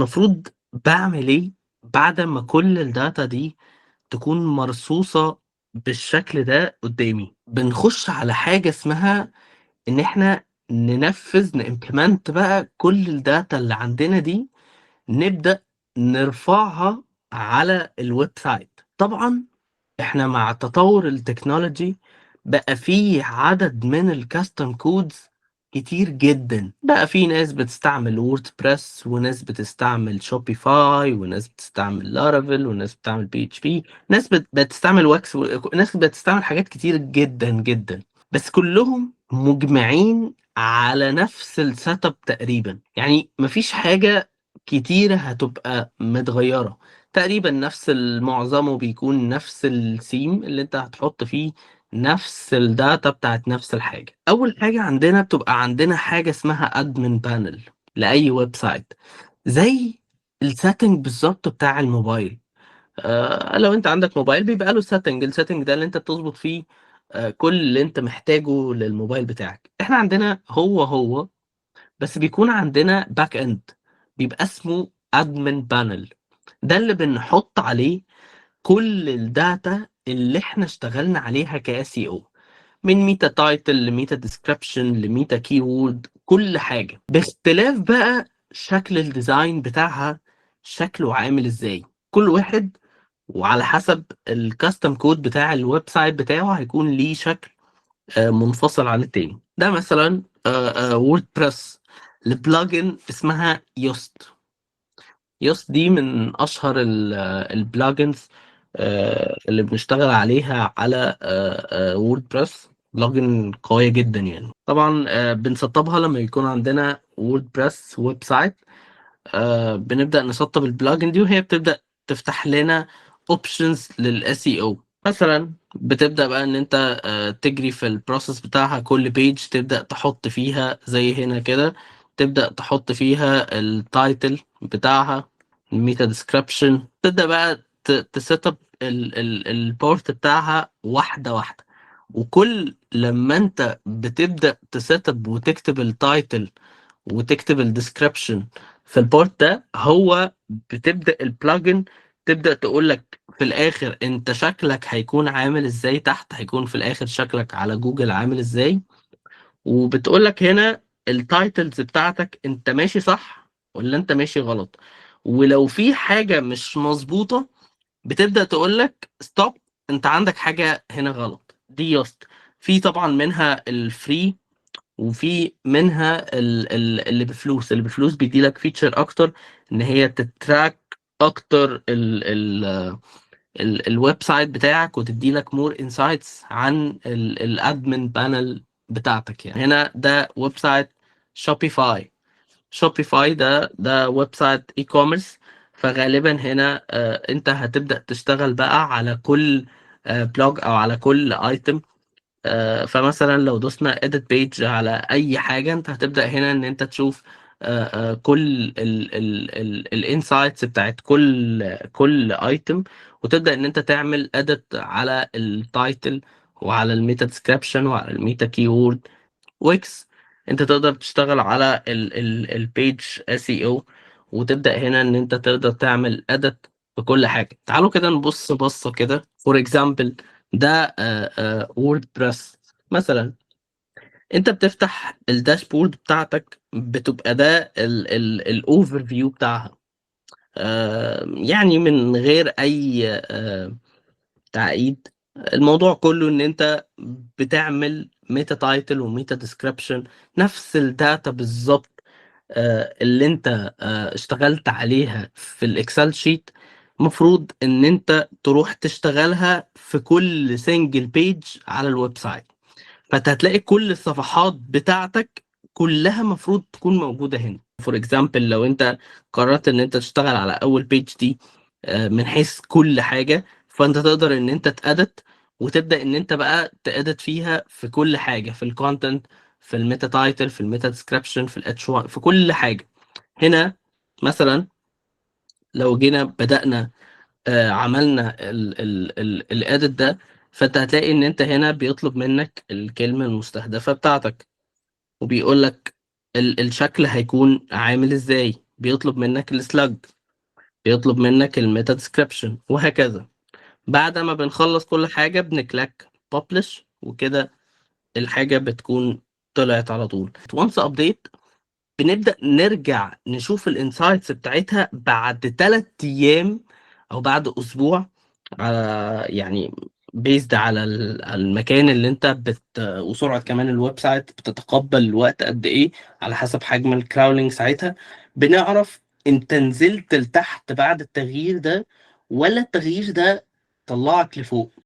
المفروض باعمل إيه بعد ما كل الdata دي تكون مرصوصة بالشكل ده قدّامي؟ بنخش على حاجة اسمها إن إحنا نimplement بقى كل الdata اللي عندنا دي، نبدأ نرفعها على الweb site. طبعًا إحنا مع تطوّر التكنولوجي بقى في عدد من الcustom codes كتير جدًا، بقى في ناس بتستعمل WordPress وناس بتستعمل Shopify وناس بتستعمل Laravel وناس بتستعمل PHP، ناس بتستعمل Wix ناس بتستعمل حاجات كتير جدًا، جدًا، بس كلّهم مُجمعين على نفس الsetup تقريبًا، يعني ما فيش حاجة كتيرة هتبقى متغيّرة. تقريبًا نفس معظمه بيكون نفس الtheme اللي أنت هتحط فيه نفس الdata بتاعة نفس الحاجة. أول حاجة عندنا بتبقى عندنا حاجة اسمها admin panel لأي web site زي الsetting بالضبط بتاع الموبايل. لو أنت عندك موبايل بيبقى له الsetting ده اللي أنت بتضبط فيه كل اللي أنت محتاجه للموبايل بتاعك. إحنا عندنا هو، بس بيكون عندنا back end بيبقى اسمه admin panel. ده اللي بنحط عليه كل الdata اللي إحنا اشتغلنا عليها كSEO من meta title لmeta description لmeta keyword كل حاجة، باختلاف بقى شكل الdesign بتاعها شكله عامل إزاي. كل واحد وعلى حسب الcustom code بتاع الweb site بتاعه هيكون ليه شكل منفصل عن التاني. ده مثلًا WordPress لplugin اسمها Yoast. يوست دي من أشهر الplugins اللي بنشتغل عليها على WordPress plugin قوية جدًا يعني. طبعًا بنسطّبها لمّا يكون عندنا WordPress website. بنبدأ نسطّب الplugin دي وهي بتبدأ تفتح لنا options للSEO. مثلًا بتبدأ بقى إن أنت تجري في الprocess بتاعها كل page تبدأ تحط فيها زي هنا كده، تبدأ تحط فيها الtitle بتاعها، الmeta description، تبدأ بقى تset up الport بتاعها واحدة، واحدة. وكل لمّا أنت بتبدأ تset up وتكتب الtitle وتكتب الdescription في الpart ده، هو بتبدأ الplugin تبدأ تقول لك في الآخر أنت شكلك هيكون عامل إزاي تحت، هيكون في الآخر شكلك على جوجل عامل إزاي، وبتقول لك هنا الtitles بتاعتك أنت ماشي صح والّا أنت ماشي غلط. ولو في حاجة مش مضبوطة بتبدأ تقول لك stop، أنت عندك حاجة هنا غلط. دي Yoast. في طبعًا منها الfree وفي منها اللي بفلوس. اللي بفلوس بيدّي لك feature أكتر إن هي تتراك أكتر الweb site بتاعك وتدّي لك more insights عن الadmin panel بتاعتك يعني. هنا ده web site Shopify. Shopify ده web site e-commerce. فغالبًا هنا أنت هتبدأ تشتغل بقى على كل blog أو على كل item. فمثلًا لو دوسنا edit page على أي حاجة، أنت هتبدأ هنا إن أنت تشوف كل الinsights بتاعة كل item، وتبدأ إن أنت تعمل edit على الtitle وعلى الmeta description وعلى الmeta keyword. Wix أنت تقدر تشتغل على الpage SEO وتبدأ هنا إن أنت تقدر تعمل edit في كل حاجة. تعالوا كده نبُص بصّة كده for example ده WordPress مثلًا. أنت بتفتح الdashboard بتاعتك بتبقى ده الoverview بتاعها. يعني من غير أي تعقيد، الموضوع كله إن أنت بتعمل meta title وmeta description نفس الdata بالضبط اللي أنت اشتغلت عليها في الExcel sheet. المفروض إن أنت تروح تشتغلها في كل single page على الweb site. فأنت هتلاقي كل الصفحات بتاعتك كلها مفروض تكون موجودة هنا. for example لو أنت قررت إن أنت تشتغل على أول page دي من حيث كل حاجة، فأنت تقدر إن أنت تedit وتبدأ إن أنت بقى تedit فيها في كل حاجة، في الcontent، في الmeta title، في الmeta description، في الH1، في كل حاجة. هنا مثلًا لو جينا بدأنا عملنا الedit ده، فأنت هتلاقي إن أنت هنا بيطلب منك الكلمة المستهدفة بتاعتك، وبيقول لك الشكل هيكون عامل إزاي. بيطلب منك الslug، بيطلب منك الmeta description وهكذا. بعد ما بنخلّص كل حاجة بنclick publish وكده الحاجة بتكون طلعت على طول. once update بنبدأ نرجع نشوف الinsights بتاعتها بعد 3 أيام أو بعد أسبوع، يعني based على المكان اللي أنت وسرعة كمان الweb site بتتقبل وقت قد إيه، على حسب حجم الcrawling ساعتها، بنعرف أنت نزلت لتحت بعد التغيير ده والّا التغيير ده طلّعك لفوق.